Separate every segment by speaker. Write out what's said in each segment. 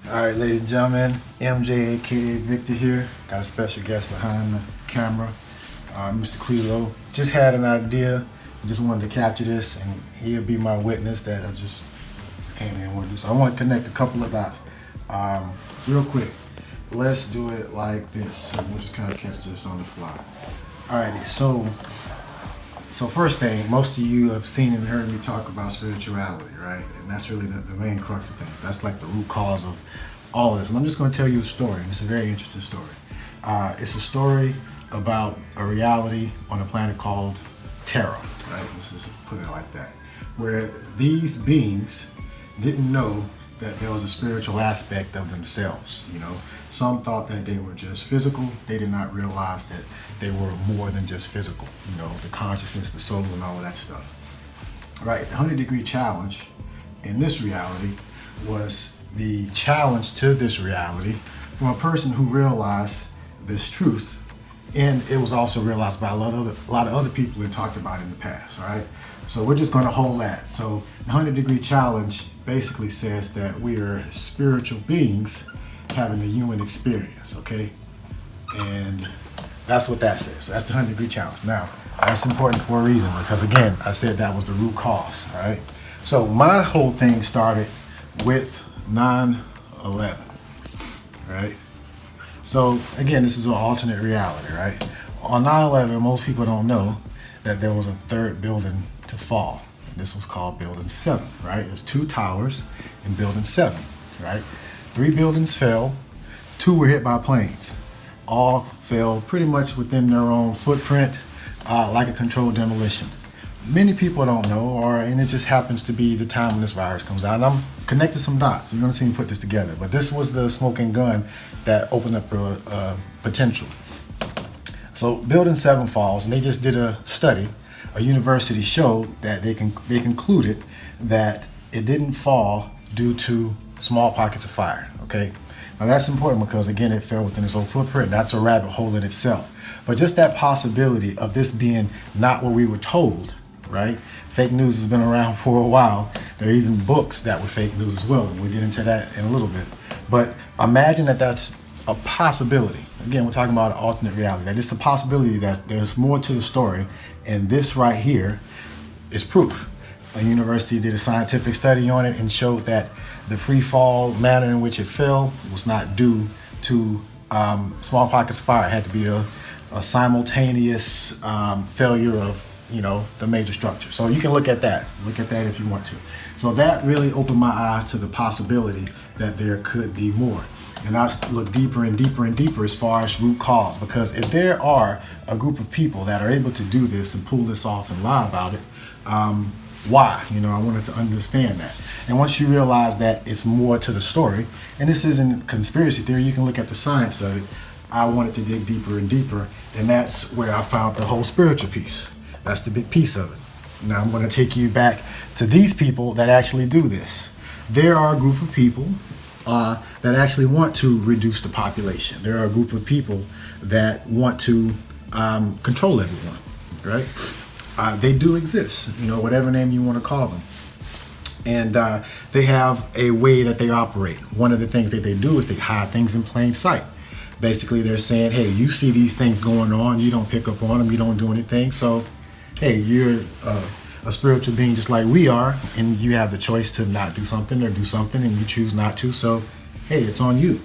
Speaker 1: All right, ladies and gentlemen, MJ, aka Victor here. Got a special guest behind the camera, Mr. Quilo. Just had an idea, just wanted to capture this, and he'll be my witness that I just came in and wanted to do. So I want to connect a couple of dots. Real quick, let's do it like this. We'll just kind of catch this on the fly. Alrighty, so first thing, most of you have seen and heard me talk about spirituality, right? And that's really the main crux of things. That's like the root cause of all of this. And I'm just going to tell you a story, and it's a very interesting story. It's a story about a reality on a planet called Terra, right? Let's just put it like that. Where these beings didn't know that there was a spiritual aspect of themselves, you know. Some thought that they were just physical. They did not realize that they were more than just physical, you know, the consciousness, the soul, and all of that stuff. Right, the 100-degree challenge in this reality was the challenge to this reality from a person who realized this truth, and it was also realized by a lot of other people and talked about in the past, all right? So we're just going to hold that. So the 100-degree challenge basically says that we are spiritual beings having a human experience, okay? And that's what that says. That's the 100-degree challenge. Now, that's important for a reason because, again, I said that was the root cause, all right? So my whole thing started with 9/11, right? So, again, this is an alternate reality, right? On 9/11, most people don't know that there was a third building to fall. This was called Building 7, right? There's 2 towers in Building 7, right? 3 buildings fell, 2 were hit by planes. All fell pretty much within their own footprint, like a controlled demolition. Many people don't know, and it just happens to be the time when this virus comes out. And I'm connecting some dots. You're going to see me put this together. But this was the smoking gun that opened up potential. So Building 7 falls, and they just did a study. A university showed that they concluded that it didn't fall due to small pockets of fire, okay? Now that's important because, again, it fell within its own footprint. That's a rabbit hole in itself. But just that possibility of this being not what we were told, right? Fake news has been around for a while. There are even books that were fake news as well. We'll get into that in a little bit. But imagine that that's a possibility. Again, we're talking about an alternate reality. That it's a possibility that there's more to the story, and this right here is proof. A university did a scientific study on it and showed that the free fall manner in which it fell was not due to small pockets of fire. It had to be a simultaneous failure of, you know, the major structure. So you can look at that if you want to. So that really opened my eyes to the possibility that there could be more. And I look deeper and deeper and deeper as far as root cause, because if there are a group of people that are able to do this and pull this off and lie about it, why? You know, I wanted to understand that. And once you realize that it's more to the story, and this isn't conspiracy theory, you can look at the science of it. I wanted to dig deeper and deeper, and that's where I found the whole spiritual piece. That's the big piece of it. Now I'm going to take you back to these people that actually do this. There are a group of people that actually want to reduce the population. There are a group of people that want to control everyone, right? They do exist, you know, whatever name you want to call them. And they have a way that they operate. One of the things that they do is they hide things in plain sight. Basically, they're saying, hey, you see these things going on, you don't pick up on them, you don't do anything. So, hey, you're a spiritual being just like we are, and you have the choice to not do something or do something, and you choose not to. So, hey, it's on you.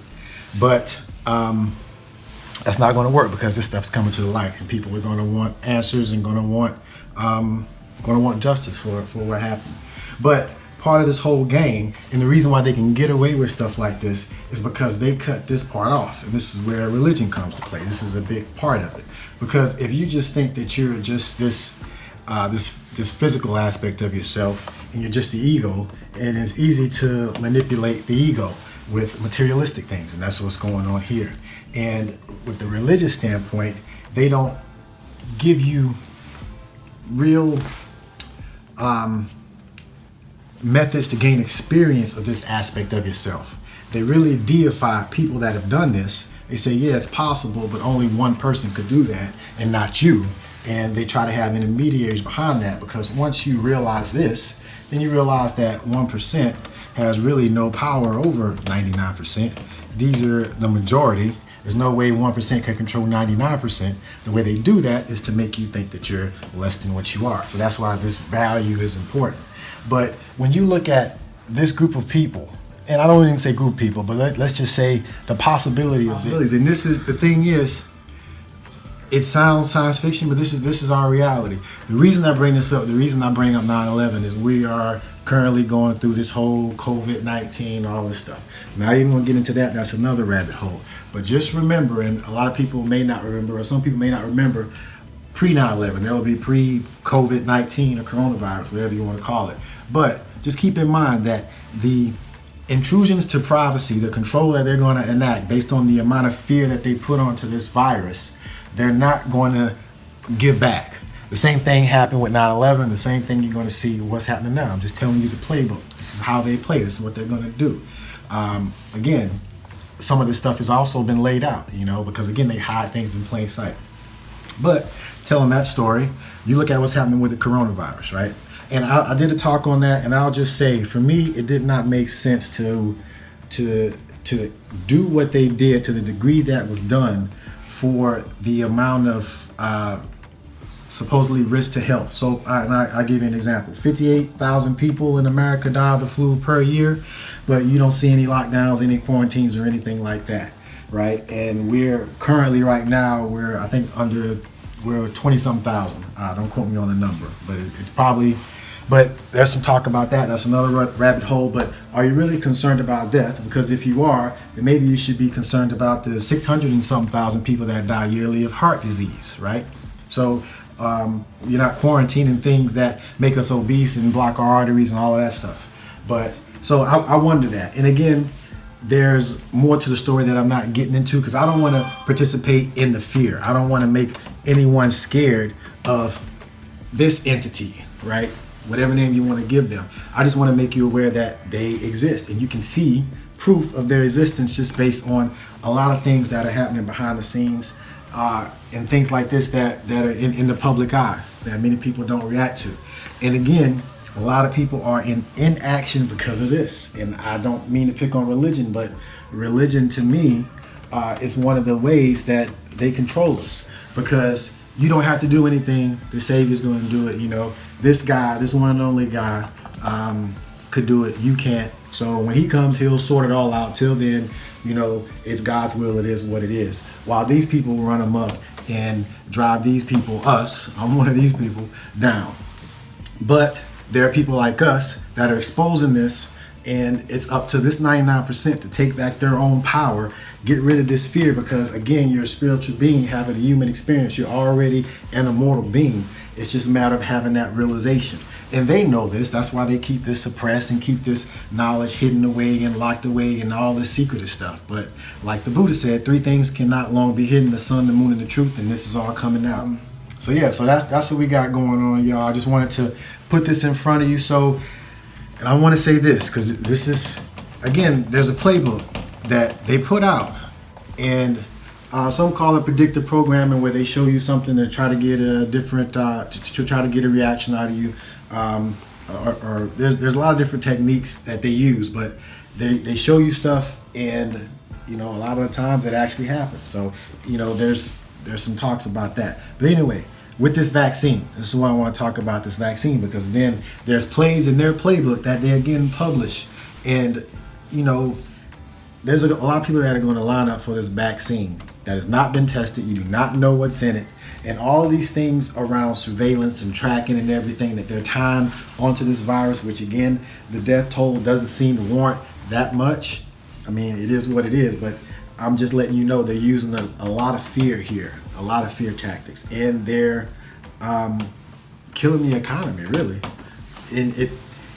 Speaker 1: But that's not going to work because this stuff's coming to the light, and people are going to want answers and going to want justice for what happened. But part of this whole game, and the reason why they can get away with stuff like this, is because they cut this part off, and this is where religion comes to play. This is a big part of it, because if you just think that you're just this physical aspect of yourself, and you're just the ego, and it's easy to manipulate the ego with materialistic things, and that's what's going on here. And with the religious standpoint, they don't give you real methods to gain experience of this aspect of yourself. They really deify people that have done this. They say, yeah, it's possible, but only one person could do that and not you. And they try to have intermediaries behind that, because once you realize this, then you realize that 1% has really no power over 99%. These are the majority. There's no way 1% can control 99%. The way they do that is to make you think that you're less than what you are. So that's why this value is important. But when you look at this group of people, and I don't even say group people, but let's just say the possibility of it. And this is the thing is, it sounds science fiction, but this is our reality. The reason I bring this up, the reason I bring up 9/11 is we are currently going through this whole COVID-19, all this stuff. Not even gonna get into that, that's another rabbit hole. But just remember, and a lot of people may not remember, or some people may not remember, pre-9/11, there will be pre-COVID-19 or coronavirus, whatever you want to call it. But just keep in mind that the intrusions to privacy, the control that they're going to enact based on the amount of fear that they put onto this virus, they're not going to give back. The same thing happened with 9/11. The same thing you're going to see what's happening now. I'm just telling you the playbook. This is how they play. This is what they're going to do. Again, some of this stuff has also been laid out, because again, they hide things in plain sight. But telling that story, you look at what's happening with the coronavirus, right? And I did a talk on that, and I'll just say, for me, it did not make sense to do what they did to the degree that was done for the amount of supposedly risk to health. So I'll give you an example. 58,000 people in America die of the flu per year, but you don't see any lockdowns, any quarantines, or anything like that, right? And we're currently right now, we're 20-something thousand. Don't quote me on the number, but it's probably, but there's some talk about that. That's another rabbit hole. But are you really concerned about death? Because if you are, then maybe you should be concerned about the 600 and some thousand people that die yearly of heart disease, right? So you're not quarantining things that make us obese and block our arteries and all of that stuff. But so I wonder that. And again, there's more to the story that I'm not getting into because I don't want to participate in the fear. I don't want to make anyone scared of this entity, right? Whatever name you want to give them. I just want to make you aware that they exist, and you can see proof of their existence just based on a lot of things that are happening behind the scenes and things like this that are in the public eye that many people don't react to. And again, a lot of people are in inaction because of this. And I don't mean to pick on religion, but religion to me is one of the ways that they control us, because you don't have to do anything. The Savior's going to do it. This guy, this one and only guy could do it. You can't. So when he comes, he'll sort it all out. Till then, it's God's will. It is what it is. While these people run amok and drive these people, I'm one of these people, down. But there are people like us that are exposing this, and it's up to this 99% to take back their own power, get rid of this fear, because again, you're a spiritual being having a human experience. You're already an immortal being. It's just a matter of having that realization. And they know this. That's why they keep this suppressed and keep this knowledge hidden away and locked away and all this secretive stuff. But like the Buddha said, 3 things cannot long be hidden: the sun, the moon, and the truth. And this is all coming out. So that's what we got going on, y'all. I just wanted to put this in front of you. And I want to say this, because this is, again, there's a playbook that they put out, and some call it predictive programming, where they show you something to try to get a different, to try to get a reaction out of you. Or there's a lot of different techniques that they use, but they show you stuff, and a lot of the times it actually happens. So there's some talks about that. But anyway, with this vaccine, this is why I want to talk about this vaccine, because then there's plays in their playbook that they again publish, and there's a lot of people that are going to line up for this vaccine that has not been tested. You do not know what's in it, and all of these things around surveillance and tracking and everything that they're tying onto this virus, which again, the death toll doesn't seem to warrant that much. I mean, it is what it is, but I'm just letting you know they're using a lot of fear here, a lot of fear tactics, and they're killing the economy, really. And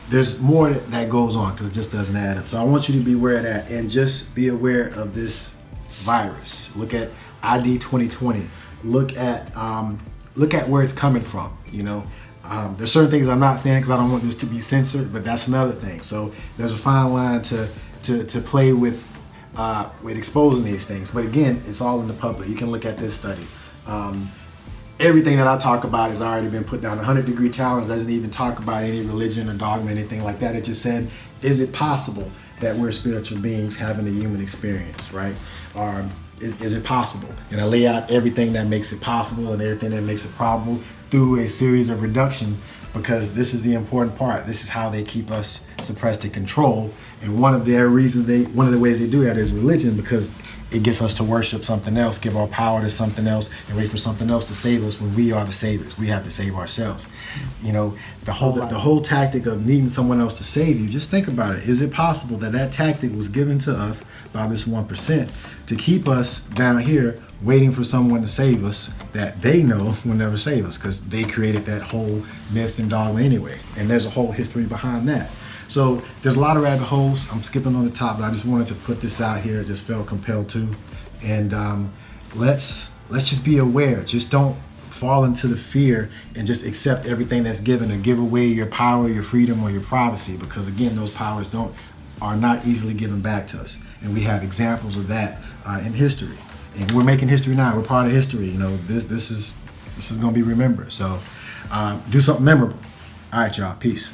Speaker 1: there's more that goes on, because it just doesn't add up. So I want you to be aware of that, and just be aware of this virus. Look at ID 2020. Look at where it's coming from. There's certain things I'm not saying because I don't want this to be censored, but that's another thing. So there's a fine line to play with exposing these things. But again, it's all in the public. You can look at this study. everything that I talk about has already been put down. The 100-degree challenge doesn't even talk about any religion or dogma, anything like that. It just said, is it possible that we're spiritual beings having a human experience, right? Or is it possible? And I lay out everything that makes it possible and everything that makes it probable through a series of reduction, because this is the important part. This is how they keep us suppressed and controlled. And one of the ways they do that is religion, because it gets us to worship something else, give our power to something else, and wait for something else to save us when we are the saviors. We have to save ourselves. You know, the whole tactic of needing someone else to save you, just think about it. Is it possible that that tactic was given to us by this 1% to keep us down here waiting for someone to save us that they know will never save us, because they created that whole myth and dogma anyway. And there's a whole history behind that. So there's a lot of rabbit holes. I'm skipping on the top, but I just wanted to put this out here. Just felt compelled to. And let's just be aware. Just don't fall into the fear and just accept everything that's given, or give away your power, your freedom, or your privacy, because again, those powers are not easily given back to us. And we have examples of that in history. And we're making history now. We're part of history. You know, this is going to be remembered. So do something memorable. All right, y'all. Peace.